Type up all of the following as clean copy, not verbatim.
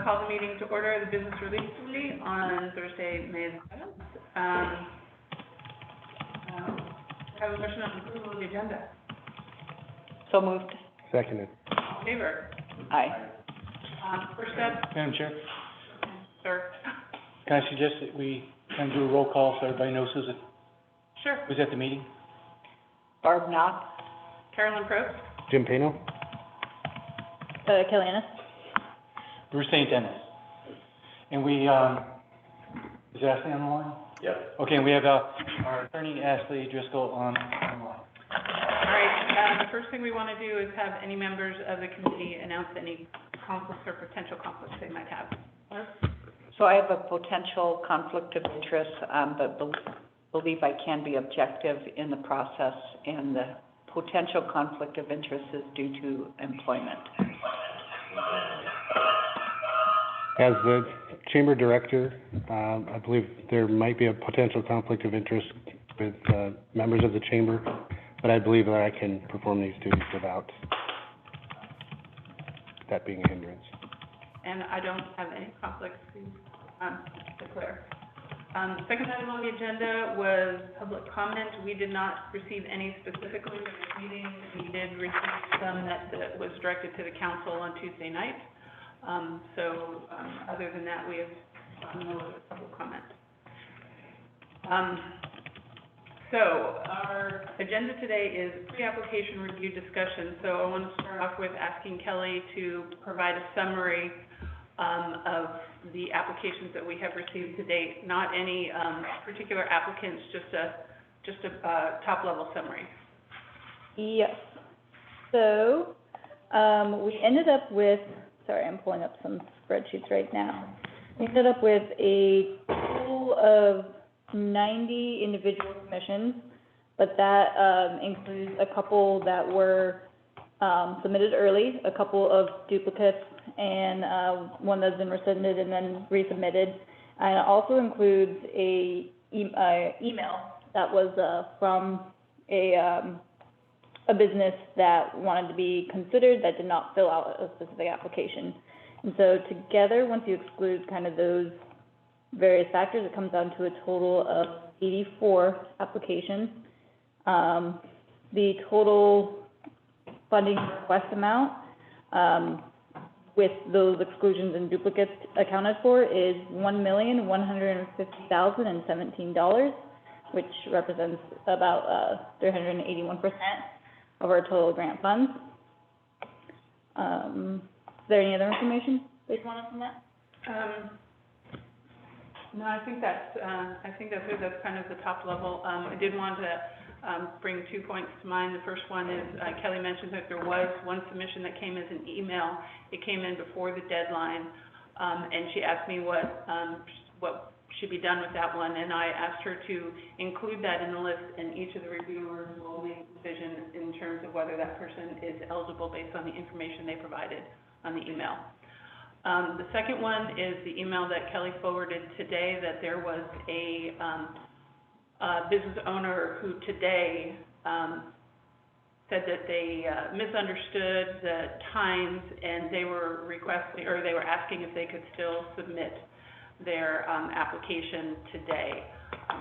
Call the meeting to order, the Business Relief Committee on Thursday, May 7th. Have a motion on approval of the agenda. So moved. Seconded. All in favor? Aye. First up, Madam Chair, sir. can I suggest that we kind of do a roll call so everybody knows who's at the meeting? Barb Knox. Carolyn Probst. Jim Pano? Kelly Ennis. Bruce St. Dennis. And we, is Ashley on the line? Yep. Okay, and we have, our attorney Ashley Driscoll on the line. All right, the first thing we want to do is have any members of the committee announce any conflicts or potential conflicts they might have. So I have a potential conflict of interest, but believe I can be objective in the process, and the potential conflict of interest is due to employment. As the chamber director, I believe there might be a potential conflict of interest with members of the chamber, but I believe that I can perform these duties without that being a hindrance. And I don't have any conflicts to declare. The second item on the agenda was public comment. We did not receive any specifically for this meeting. We did receive some that was directed to the council on Tuesday night. Other than that, we have no other public comment. Our agenda today is pre-application review discussion. So I want to start off with asking Kelly to provide a summary of the applications that we have received to date. Not any particular applicants, just a top-level summary. Yes. So, we ended up with, sorry, I'm pulling up some spreadsheets right now. We ended up with a total of 90 individual submissions, but that includes a couple that were submitted early, a couple of duplicates, and one that's been rescinded and then resubmitted. And it also includes a email that was from a business that wanted to be considered that did not fill out a specific application. And so together, once you exclude kind of those various factors, it comes down to a total of 84 applications. The total funding request amount, with those exclusions and duplicates accounted for, is $1,150,017, which represents about 381% of our total grant funds. Is there any other information that you want from that? No, I think that's it. That's kind of the top level. I did want to bring 2 points to mind. The first one is Kelly mentioned that there was one submission that came as an email. It came in before the deadline, and she asked me what should be done with that one, and I asked her to include that in the list, and each of the reviewers will make a decision in terms of whether that person is eligible based on the information they provided on the email. The second one is the email that Kelly forwarded today, that there was a business owner who today said that they misunderstood the times, and they were requesting, or they were asking if they could still submit their application today.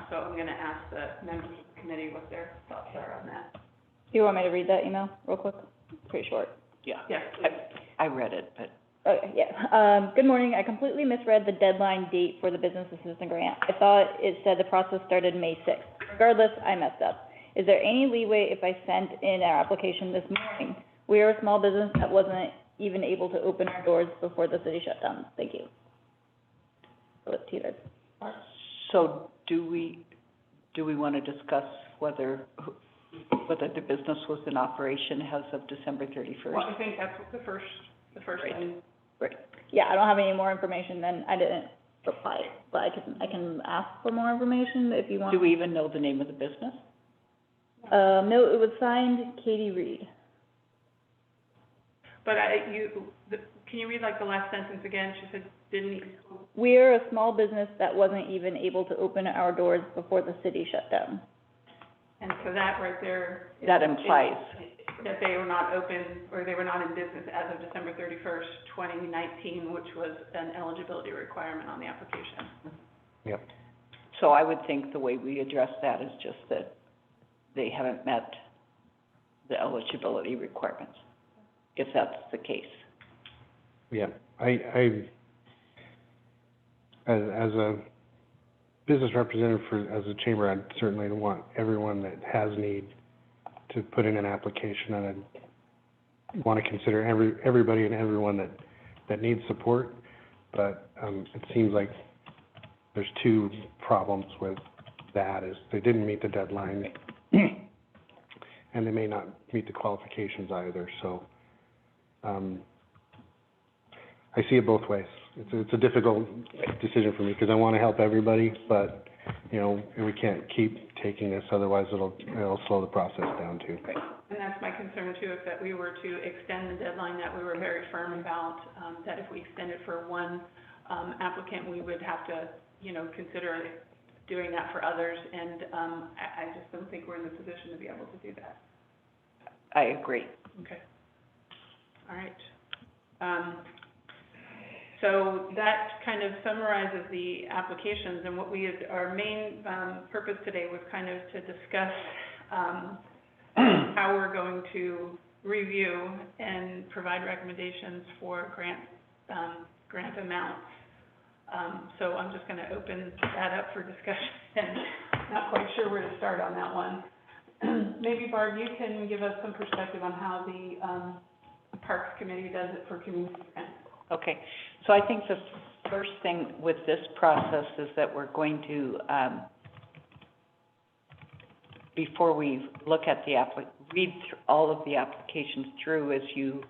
So I'm going to ask the members of the committee what their thoughts are on that. Do you want me to read that email real quick? It's pretty short. Yeah. Yes. I read it, but. Okay, yeah. Good morning. I completely misread the deadline date for the business assistant grant. I thought it said the process started May 6th. Regardless, I messed up. Is there any leeway if I sent in our application this morning? We are a small business that wasn't even able to open our doors before the city shut down. Thank you. So do we want to discuss whether the business was in operation as of December 31st? Well, I think that's the first thing. Right. Yeah, I don't have any more information, then I didn't reply, but I can ask for more information if you want. Do we even know the name of the business? No, it was signed Katie Reed. But can you read like the last sentence again? She said, We are a small business that wasn't even able to open our doors before the city shut down. And so that right there. That implies. that they were not open, or they were not in business as of December 31st, 2019, which was an eligibility requirement on the application. Yep. So I would think the way we address that is just that they haven't met the eligibility requirements, if that's the case. Yeah, as a business representative as a chamber, I'd certainly want everyone that has need to put in an application, and I'd want to consider everybody and everyone that needs support. But, it seems like there's two problems with that, is they didn't meet the deadline, and they may not meet the qualifications either, so, I see it both ways. It's a difficult decision for me, because I want to help everybody, but, you know, we can't keep taking this, otherwise it'll slow the process down too. And that's my concern too, if that we were to extend the deadline that we were very firm about, that if we extended for one, applicant, we would have to, you know, consider doing that for others, and, I just don't think we're in the position to be able to do that. I agree. Okay. All right. So that kind of summarizes the applications, and what our main, purpose today was kind of to discuss, how we're going to review and provide recommendations for grant amounts. So I'm just gonna open that up for discussion. Not quite sure where to start on that one. Maybe Barb, you can give us some perspective on how the Parks Committee does it for community grants. Okay, so I think the first thing with this process is that we're going to, before we look at the read all of the applications through, as you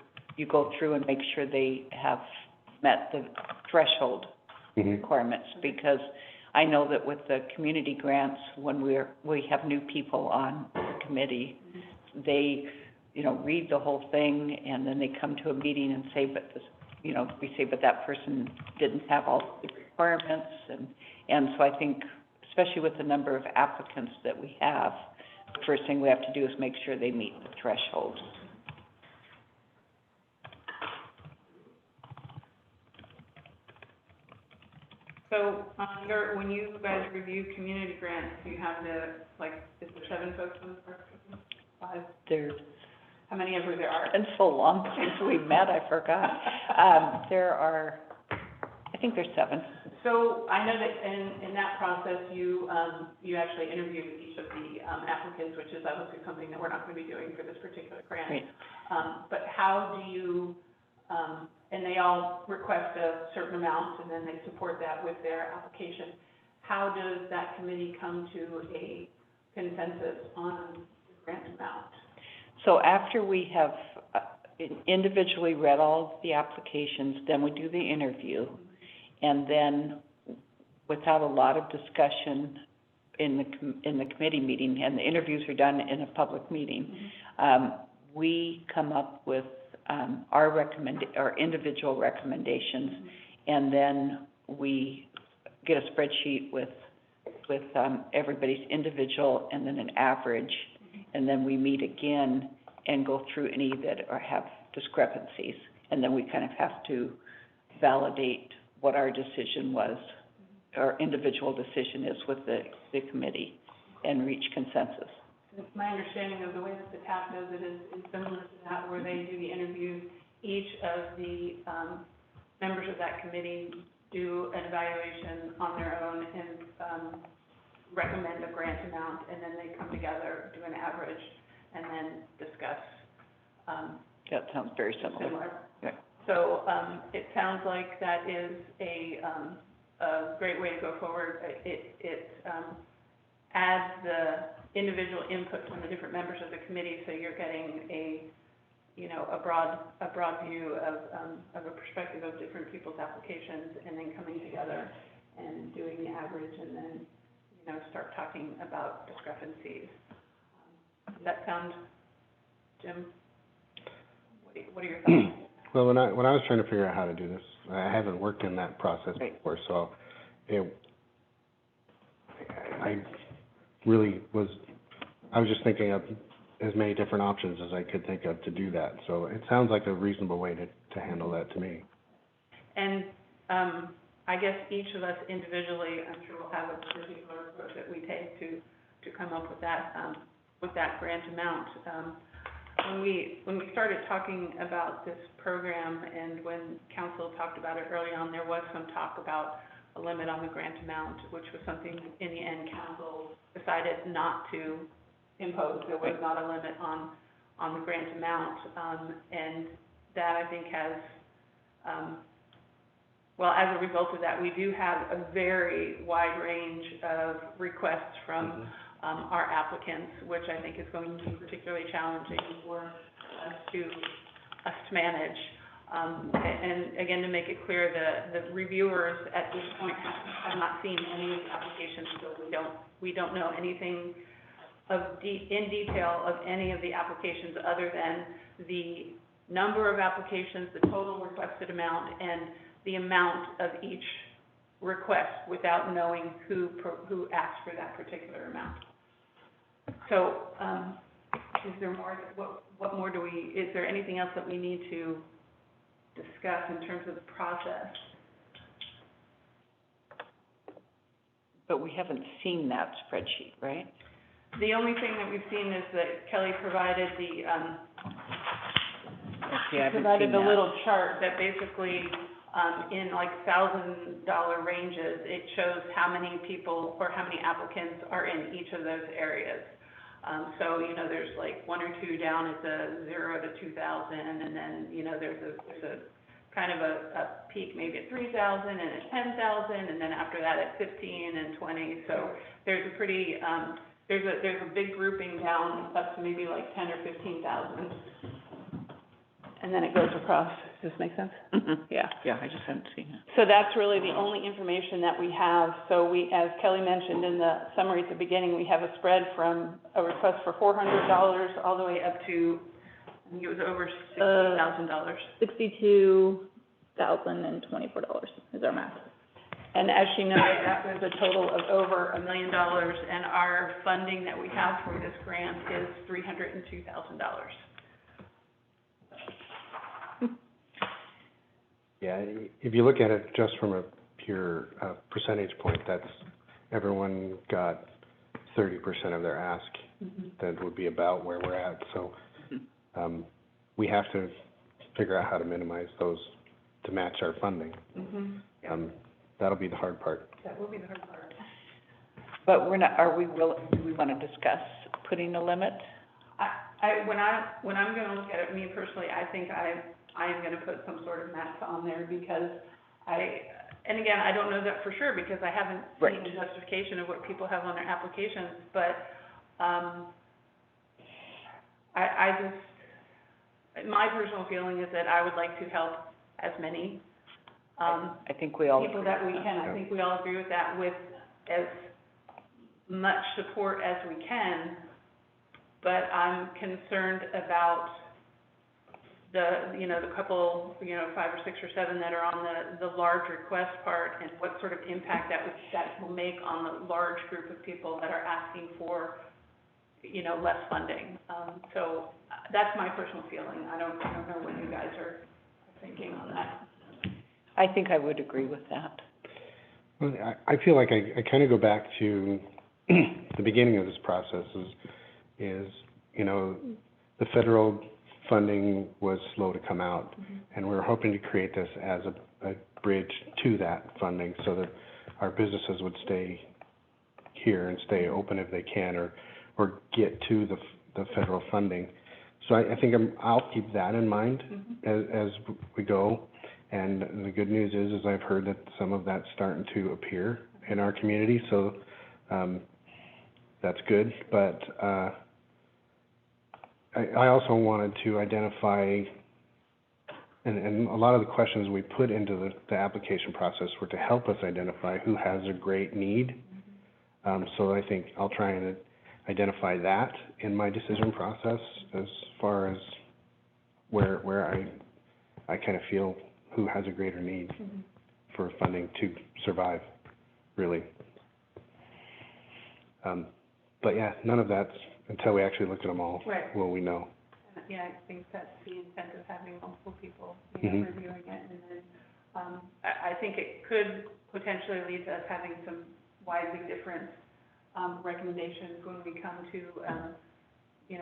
go through and make sure they have met the threshold requirements, because I know that with the community grants, when we have new people on the committee, they, you know, read the whole thing, and then they come to a meeting and say, but this, you know, we say, but that person didn't have all the requirements, and so I think, especially with the number of applicants that we have, the first thing we have to do is make sure they meet the threshold. So, when you guys review community grants, you have is there 7 folks on the Parks Committee? 5? There's How many ever there are? been so long since we met, I forgot. There are, I think there's 7. So I know that in that process, you actually interviewed each of the applicants, which is obviously something that we're not going to be doing for this particular grant. Right. But how do you, and they all request a certain amount, and then they support that with their application. How does that committee come to a consensus on the grant amount? So after we have individually read all of the applications, then we do the interview, and then without a lot of discussion in the committee meeting, and the interviews are done in a public meeting, we come up with our individual recommendations, and then we get a spreadsheet with everybody's individual and then an average, and then we meet again and go through any that have discrepancies, and then we kind of have to validate what our decision was, our individual decision is with the committee, and reach consensus. My understanding of the way that the TAP does it is similar to that, where they do the interviews. Each of the members of that committee do an evaluation on their own and recommend a grant amount, and then they come together, do an average, and then discuss. That sounds very similar. Yeah. So it sounds like that is a great way to go forward. It adds the individual input from the different members of the committee, so you're getting a broad view of a perspective of different people's applications, and then coming together and doing the average, and then, start talking about discrepancies. Does that sound, Jim? What are your thoughts? Well, when I was trying to figure out how to do this, I haven't worked in that process before, so I was just thinking of as many different options as I could think of to do that. So it sounds like a reasonable way to handle that to me. And, I guess each of us individually, I'm sure will have a particular approach that we take to come up with that grant amount. When we started talking about this program and when council talked about it early on, there was some talk about a limit on the grant amount, which was something in the end council decided not to impose. There was not a limit on the grant amount, and that I think has, well, as a result of that, we do have a very wide range of requests from our applicants, which I think is going to be particularly challenging for us to manage. And again, to make it clear, the reviewers at this point have not seen any of the applications, so we don't know anything in detail of any of the applications other than the number of applications, the total requested amount, and the amount of each request without knowing who asked for that particular amount. So, is there more, what more is there anything else that we need to discuss in terms of the process? But we haven't seen that spreadsheet, right? The only thing that we've seen is that Kelly provided provided a little chart that basically, in like $1,000 ranges, it shows how many people or how many applicants are in each of those areas. So, you know, there's like one or two down at the 0 to 2,000, and then, you know, there's a kind of a peak maybe at 3,000 and at 10,000, and then after that at 15 and 20. So there's a pretty, there's a big grouping down up to maybe like 10 or 15,000. And then it goes across. Does this make sense? Yeah. Yeah, I just haven't seen it. So that's really the only information that we have. So we, as Kelly mentioned in the summary at the beginning, we have a spread from a request for $400 all the way up to, I think it was over $60,000. $62,024 is our math. And as she noted, that was a total of over $1 million, and our funding that we have for this grant is $302,000. Yeah, if you look at it just from a pure percentage point, that's, everyone got 30% of their ask. That would be about where we're at. So we have to figure out how to minimize those to match our funding. That'll be the hard part. That will be the hard part. But we're not, do we want to discuss putting a limit? When I'm gonna look at it, me personally, I think I am gonna put some sort of max on there because and again, I don't know that for sure because I haven't seen the justification of what people have on their applications, but, I just, my personal feeling is that I would like to help as many, I think we all people that we can. I think we all agree with that, with as much support as we can, but I'm concerned about the couple, 5 or 6 or 7 that are on the large request part and what sort of impact that will make on the large group of people that are asking for, less funding. So that's my personal feeling. I don't know what you guys are thinking on that. I think I would agree with that. Well, I feel like I kind of go back to the beginning of this process is the federal funding was slow to come out, and we were hoping to create this as a bridge to that funding so that our businesses would stay here and stay open if they can, or get to the federal funding. So I think I'll keep that in mind as we go. And the good news is I've heard that some of that's starting to appear in our community, so that's good. But I also wanted to identify, and a lot of the questions we put into the application process were to help us identify who has a great need. So I think I'll try and identify that in my decision process as far as where I kind of feel who has a greater need for funding to survive, really. But yeah, none of that's until we actually look at them all, Right. will we know. Yeah, I think that's the intent of having multiple people, Mhm. reviewing it, and then, I think it could potentially lead to us having some widely different, recommendations when we come to,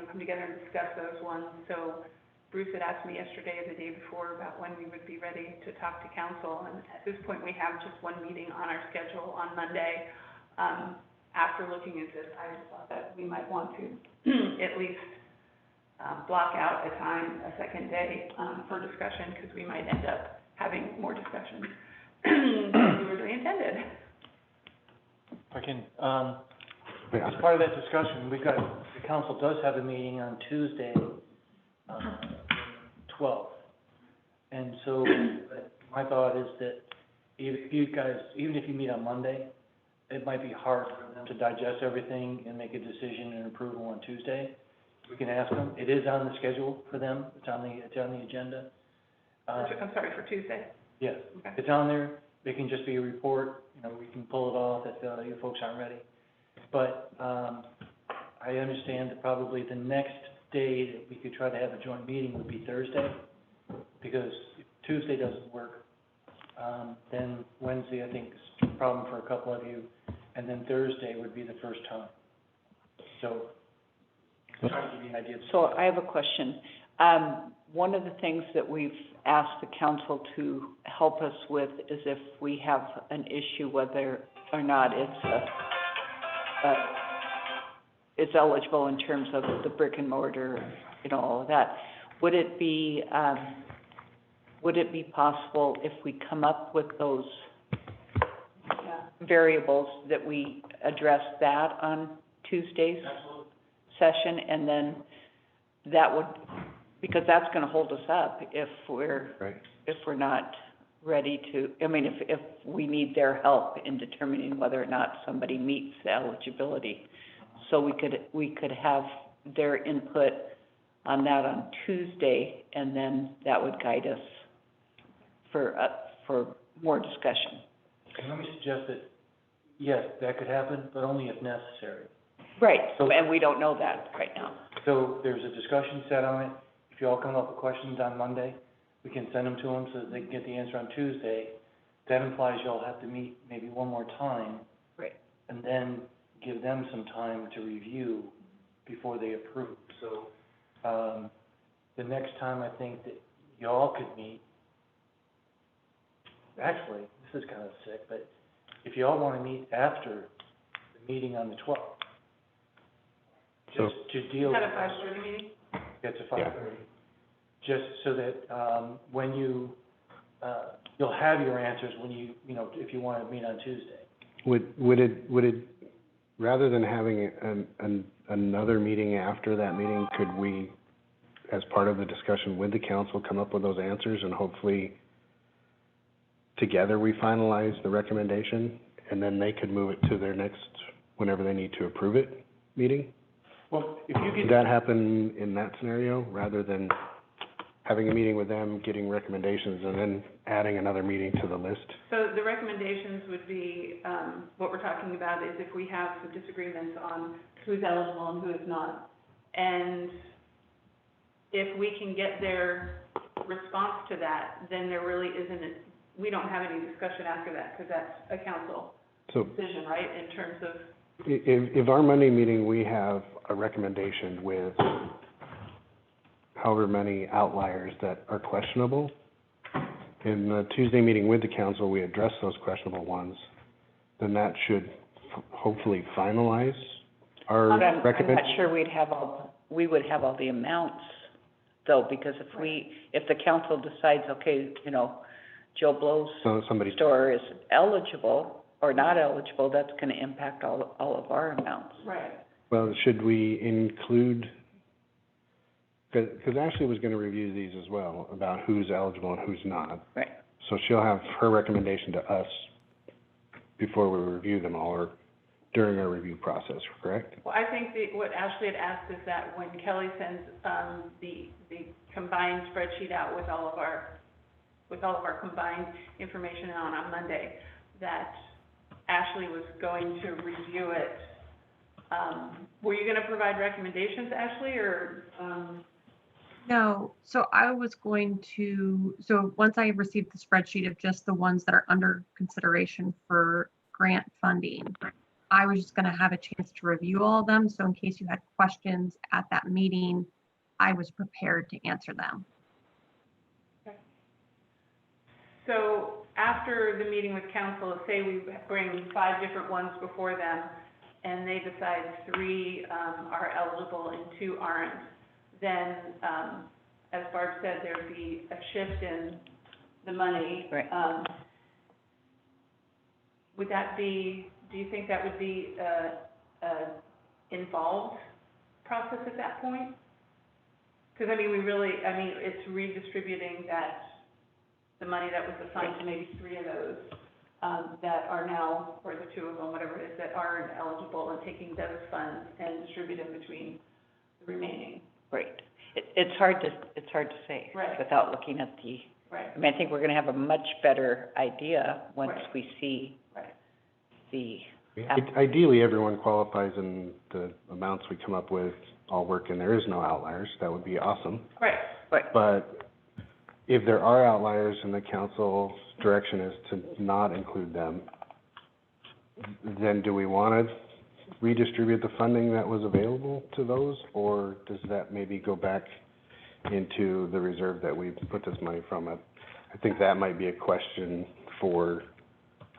come together and discuss those ones. So Bruce had asked me yesterday or the day before about when we would be ready to talk to council, and at this point, we have just one meeting on our schedule on Monday. After looking at this, I just thought that we might want to at least block out a time, a second day, for discussion, because we might end up having more discussions than we originally intended. If I can, Yeah. as part of that discussion, the council does have a meeting on Tuesday, 12th. And so, my thought is that if you guys, even if you meet on Monday, it might be hard for them to digest everything and make a decision and approval on Tuesday. We can ask them, it is on the schedule for them, it's on the agenda. I'm sorry, for Tuesday? Yes, Okay. it's on there, it can just be a report, we can pull it off if, you folks aren't ready. But, I understand that probably the next day that we could try to have a joint meeting would be Thursday, because if Tuesday doesn't work, then Wednesday, I think, is a problem for a couple of you, and then Thursday would be the first time. So, trying to give you an idea. So I have a question. One of the things that we've asked the council to help us with is if we have an issue whether or not it's eligible in terms of the brick and mortar, all of that. Would it be possible if we come up with those variables that we address that on Tuesday's session, and then that would, because that's gonna hold us up if we're not ready to, if we need their help in determining whether or not somebody meets the eligibility. So we could have their input on that on Tuesday, and then that would guide us for more discussion. And let me suggest that, yes, that could happen, but only if necessary. Right, and we don't know that right now. So there's a discussion set on it. If you all come up with questions on Monday, we can send them to them so that they can get the answer on Tuesday. That implies you all have to meet maybe one more time. Right. And then give them some time to review before they approve. So, the next time I think that you all could meet, actually, this is kind of sick, but if you all want to meet after the meeting on the 12th, So- just to deal Is with. that a 5:30 meeting? It's a 5:30. Just so that, when you'll have your answers when if you want to meet on Tuesday. Would it, rather than having another meeting after that meeting, could we, as part of the discussion with the council, come up with those answers, and hopefully together we finalize the recommendation, and then they could move it to their next, whenever they need to approve it, meeting? Well, if you Could get, that happen in that scenario, rather than having a meeting with them, getting recommendations, and then adding another meeting to the list? So the recommendations would be, what we're talking about is if we have some disagreements on who's eligible and who is not. And if we can get their response to that, then there really we don't have any discussion after that, because that's a council So decision, right, in terms of, if our Monday meeting, we have a recommendation with however many outliers that are questionable, in the Tuesday meeting with the council, we address those questionable ones, then that should hopefully finalize our But I'm recommendation. not sure we would have all the amounts, though, because if the council decides, okay, Joe Blow's So somebody, store is eligible or not eligible, that's gonna impact all of our amounts. right. well, should we include, because Ashley was gonna review these as well, about who's eligible and who's not. Right. So she'll have her recommendation to us before we review them all, or during our review process, correct? Well, I think what Ashley had asked is that when Kelly sends, the combined spreadsheet out with all of our combined information on Monday, that Ashley was going to review it, were you gonna provide recommendations, Ashley, or, No, so I was going to, so once I received the spreadsheet of just the ones that are under consideration for grant funding, I was just gonna have a chance to review all of them, so in case you had questions at that meeting, I was prepared to answer them. so after the meeting with council, say we bring 5 different ones before them, and they decide 3, are eligible and 2 aren't, then, as Barb said, there'd be a shift in the money. Right. Would that be, do you think that would be a involved process at that point? Because, I mean, it's redistributing the money that was assigned to maybe 3 of those, that are now, or the 2 of them, whatever it is, that aren't eligible, and taking those funds and distributing between the remaining. Right. It's hard to say. Right. Without looking at Right, I mean, I think we're gonna have a much better idea once Right. we see right. the, Ideally, everyone qualifies and the amounts we come up with all work and there is no outliers. That would be awesome. Right, But if there are outliers and the council's direction is to not include them, then do we wanna redistribute the funding that was available to those? Or does that maybe go back into the reserve that we put this money from? I think that might be a question for,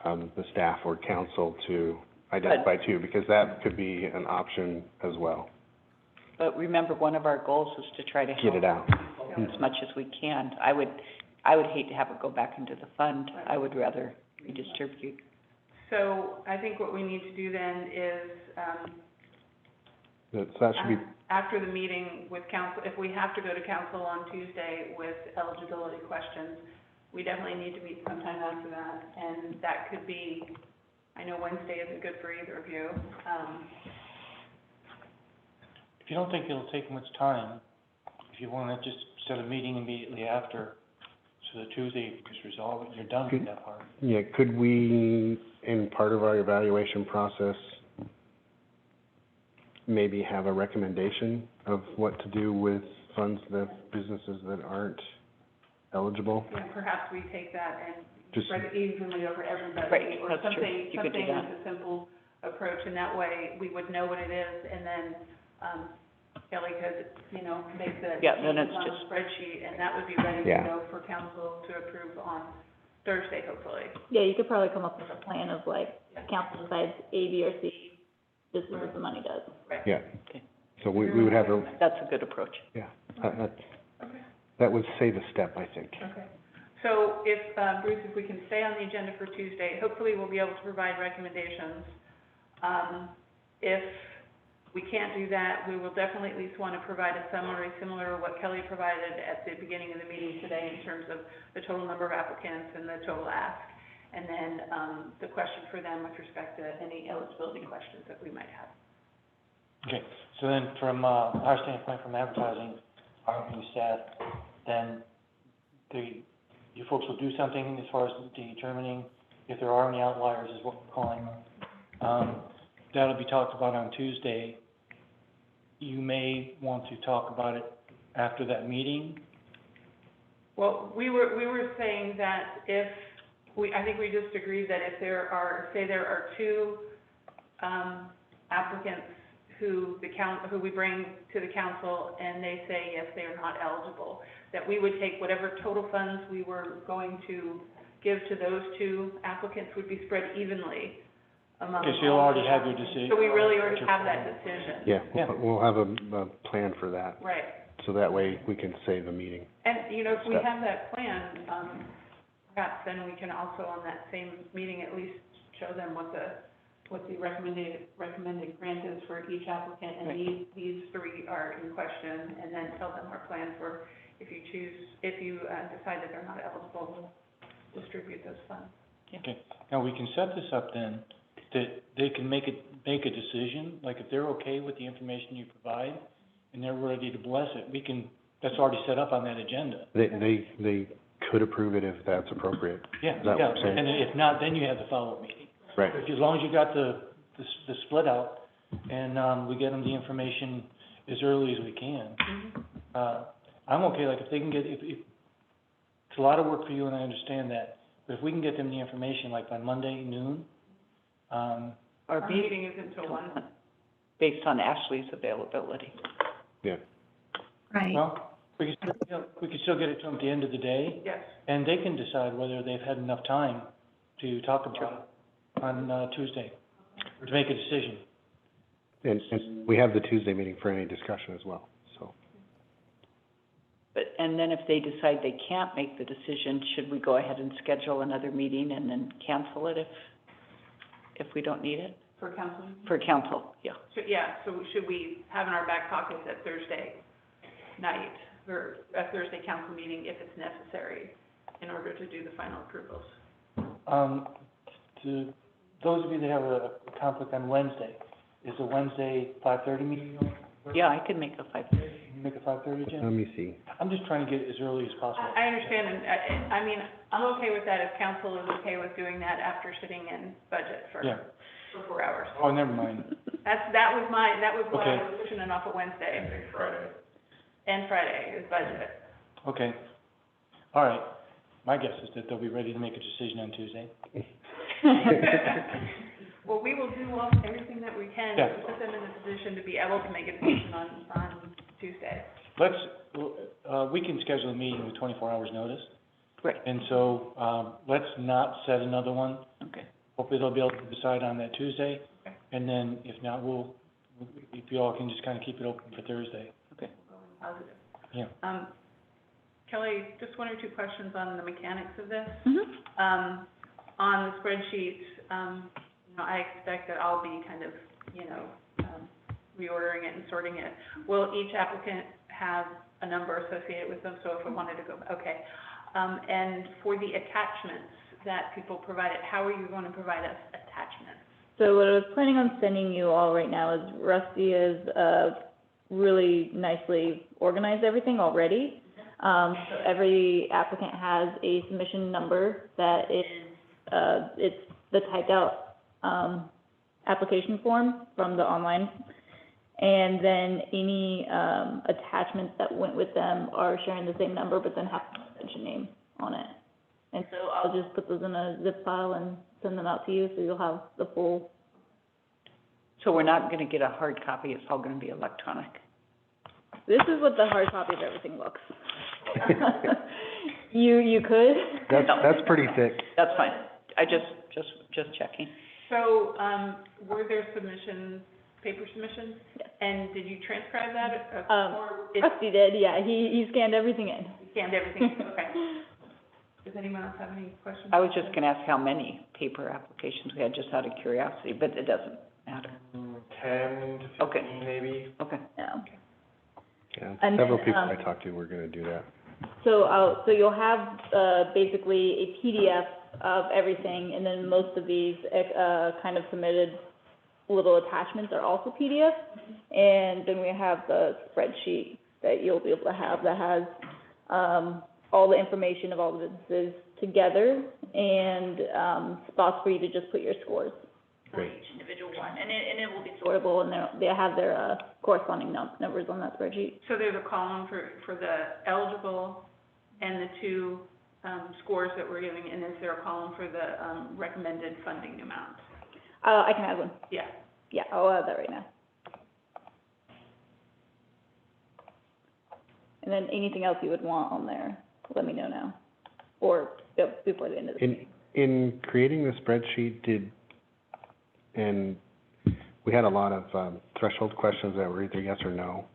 the staff or council to identify too, because that could be an option as well. but remember, one of our goals is to try to Get help it out. as much as we can. I would hate to have it go back into the fund. I would rather redistribute. so I think what we need to do then is, That should be, after the meeting with council, if we have to go to council on Tuesday with eligibility questions, we definitely need to meet sometime after that, and that could be, I know Wednesday isn't good for either of you, If you don't think it'll take much time, if you wanna just set a meeting immediately after, so that Tuesday you can just resolve it, you're done with that part. yeah, could we, in part of our evaluation process, maybe have a recommendation of what to do with funds that, businesses that aren't eligible? and perhaps we take that and Just- spread it evenly over everybody. Right, Or that's true. something, You could do something that. that's a simple approach, and that way we would know what it is, and then, Kelly could, make the Yeah, then changes it's on the just- spreadsheet, and that would be ready to Yeah. go for council to approve on Thursday, hopefully. Yeah, you could probably come up with a plan of like, council decides A, B, or C, this is what the money does. Yeah. Okay. So we would have a, That's a good approach. yeah, Okay. that would save a step, I think. Okay. So if, Bruce, if we can stay on the agenda for Tuesday, hopefully we'll be able to provide recommendations. If we can't do that, we will definitely at least want to provide a summary similar to what Kelly provided at the beginning of the meeting today in terms of the total number of applicants and the total ask. And then, the question for them with respect to any eligibility questions that we might have. Okay, so then from, our standpoint, from advertising, our new staff, then you folks will do something as far as determining if there are any outliers, is what we're calling them. That'll be talked about on Tuesday. You may want to talk about it after that meeting. Well, we were saying that if, I think we just agreed that if there are, say there are 2, applicants who we bring to the council and they say, yes, they are not eligible, that we would take whatever total funds we were going to give to those 2 applicants would be spread evenly among Okay, so you'll all already the have your applicants. decision. So we really already have that decision. Yeah, Yeah. we'll have a plan for that, Right. so that way we can save a meeting. And, if we Step. have that plan, perhaps then we can also on that same meeting at least show them what the recommended grant is for each applicant, and Right. these 3 are in question, and then tell them our plan for if you decide that they're not eligible, we'll distribute those funds. Okay, now we can set this up then, that they can make a decision, like if they're okay with the information you provide, and they're ready to bless it, that's already set up on that agenda. They could approve it if that's appropriate. Yeah, Is that what yeah, you're saying? and if not, then you have the follow-up meeting. Right. As long as you got the split out, and, we get them the information as early as we can. I'm okay, like, if they can get, if, it's a lot of work for you, and I understand that, but if we can get them the information, like, by Monday noon, Our Our meeting isn't until one. based on Ashley's availability. Yeah. Right. well, we could, we could still get it to them at the end of the day, Yes. and they can decide whether they've had enough time to talk about it on, Tuesday, or to make a decision. And we have the Tuesday meeting for any discussion as well, so. But, and then if they decide they can't make the decision, should we go ahead and schedule another meeting and then cancel it if we don't need it? For council meeting? For council, yeah. So, yeah, so should we have in our back pocket that Thursday night, or a Thursday council meeting if it's necessary in order to do the final approvals? To those of you that have a conflict on Wednesday, is the Wednesday 5:30 meeting on? Yeah, I could make a 5:30. Can you make a 5:30, Jim? Let me see. I'm just trying to get it as early as possible. I understand, and I mean, I'm okay with that if council is okay with doing that after sitting in budget for Yeah. 4 hours. Oh, never mind. That was why I Okay. was pushing it off of Wednesday. Friday. And Friday is budget. Okay. All right. My guess is that they'll be ready to make a decision on Tuesday. Well, we will do everything that we can Yeah. to put them in a position to be able to make a decision on Tuesday. Let's, we can schedule a meeting with 24 hours notice, Right, and so, let's not set another one. okay. Hopefully they'll be able to decide on that Tuesday, Okay. and then if not, if you all can just kind of keep it open for Thursday. Positive. Yeah. Kelly, just one or two questions on the mechanics of this. Mm-hmm. On the spreadsheet, I expect that I'll be kind of, reordering it and sorting it. Will each applicant have a number associated with them, so if we wanted to go, okay. And for the attachments that people provided, how are you going to provide us attachments? So what I was planning on sending you all right now is Rusty has, really nicely organized everything already. So every applicant has a submission number that is, it's the typed out, application form from the online. And then any, attachments that went with them are sharing the same number, but then have an extension name on it. And so I'll just put those in a zip file and send them out to you, so you'll have the full. So we're not gonna get a hard copy, it's all gonna be electronic. This is what the hard copy of everything looks. You could. That's pretty thick. That's fine. I just checking. So, were there submissions, paper submissions? Yes. And did you transcribe that, or it Rusty did, yeah, he scanned everything in. scanned everything? Okay. Does anyone else have any questions? I was just gonna ask how many paper applications we had, just out of curiosity, but it doesn't matter. 10 to Okay. 15 maybe. Okay. Yeah. Yeah, And several then, people I talked to were gonna do that. So you'll have, basically a PDF of everything, and then most of these, kind of submitted little attachments are also PDF. And then we have the spreadsheet that you'll be able to have that has, all the information of all the businesses together and, spots for you to just put your scores for Great. each individual one. And it will be sortable, and they have their, corresponding numbers on that spreadsheet. So there's a column for the eligible and the two, scores that we're giving, and is there a column for the, recommended funding amount? I can add one. Yeah. Yeah, I'll add that right now. And then anything else you would want on there, let me know now, or, before the end of the meeting. In creating the spreadsheet, and we had a lot of, threshold questions that were either yes or no.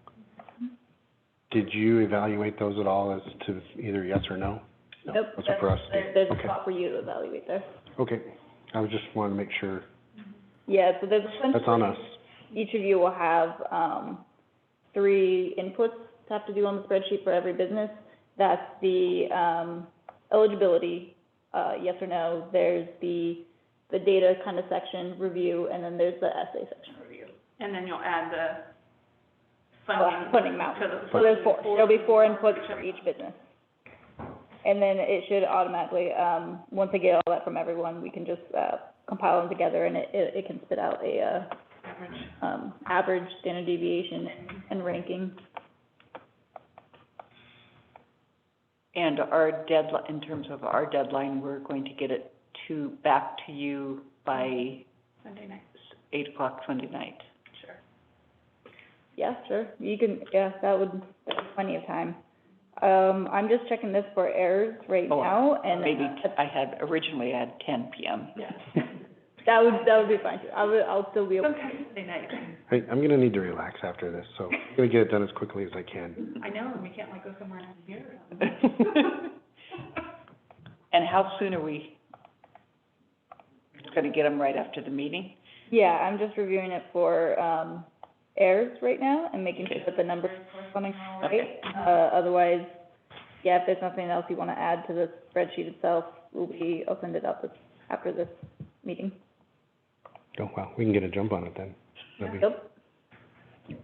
Did you evaluate those at all as to either yes or no? No, Nope, those are for us to do. there's a Okay. spot for you to evaluate there. Okay, I was just wanting to make sure, Yeah, so there's that's on us. each of you will have, 3 inputs to have to do on the spreadsheet for every business. That's the, eligibility, yes or no. There's the data kind of section review, and then there's the essay section review. And then you'll add the Funding amount. to the. So there's 4, there'll be 4 inputs for each business. And then it should automatically, once I get all that from everyone, we can just, compile them together, and it can spit out a average, standard deviation, and ranking. And our deadline, in terms of our deadline, we're going to get it back to you by Sunday night, 8 o'clock Sunday night. sure. Yeah, sure, you can, yeah, that's plenty of time. I'm just checking this for errors right Oh, now, and Maybe, originally I had 10 PM. Yeah. that would be fine too. I'll still be able to. Sometime Sunday night. Hey, I'm gonna need to relax after this, so I'm gonna get it done as quickly as I can. I know, and we can't like go somewhere and have a beer or something. And how soon are we gonna get them right after the meeting? Yeah, I'm just reviewing it for, errors right now and making sure that the numbers corresponding are all right. Otherwise, yeah, if there's nothing else you wanna add to the spreadsheet itself, I'll send it out after this meeting. Oh, well, we can get a jump on it then. That'd be- Yep.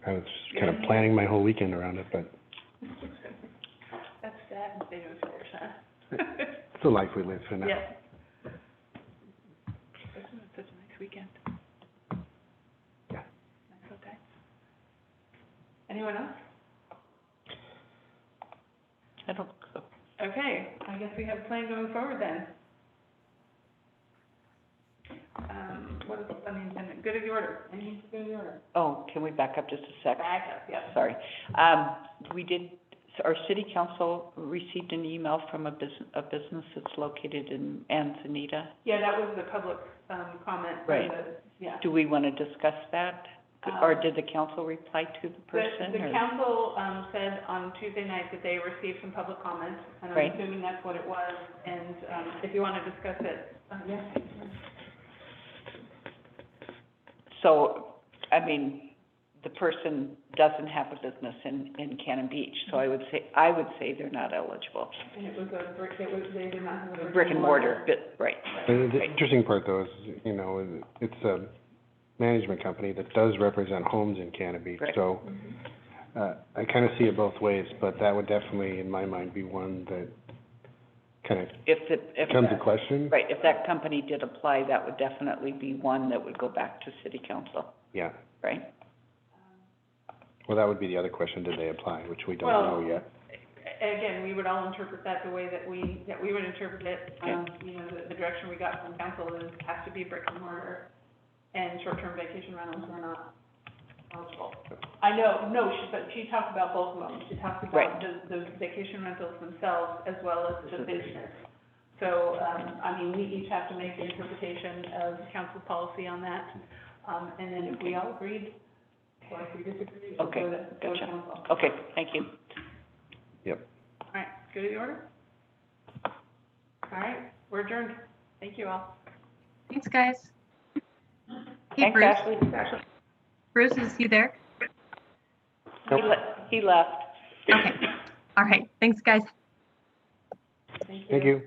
I was kind of planning my whole weekend around it, but That's sad in state of affairs, huh? it's the life we live in now. Yeah. Especially when it's such a nice weekend. Yeah. Nice little day. Anyone else? I don't, Okay, I guess we have a plan going forward then. What is on the agenda? Good of the order. Anything to go of the order? oh, can we back up just a sec? Back up, yep. Sorry. Our city council received an email from a business that's located in Anzanita. Yeah, that was the public, comment. from Right. Yeah. Do we want to discuss that? Or did the council reply to the person, The or? council, said on Tuesday night that they received some public comments, and I'm Right. assuming that's what it was, and, if you wanna discuss it, yeah. So, I mean, the person doesn't have a business in Cannon Beach, so I would say they're not eligible. And it was they did not have a Brick and mortar, right. And the interesting part though is, you know, it's a management company that does represent homes in Cannon Beach. Right. So, I kind of see it both ways, but that would definitely, in my mind, be one that kind of If comes to question. right, if that company did apply, that would definitely be one that would go back to city council, Yeah. right? Well, that would be the other question, did they apply, which we don't Well, know yet. Again, we would all interpret that the way that we would interpret it. You know, the direction we got from council is, has to be brick and mortar, and short-term vacation rentals were not eligible. I know, but she talked about both of them. She talked about Right. the vacation rentals themselves as well as the business. So, I mean, we each have to make the interpretation of council policy on that. And then if we all agreed, or if we disagreed, we'll Okay, go to gotcha. council. Okay, thank you. Yep. All right, go to the order? All right, we're adjourned. Thank you all. Thanks, guys. Hey, Thanks, Bruce. Ashley. Bruce, is he there? He left. Okay. All right. Thanks, guys. Thank you.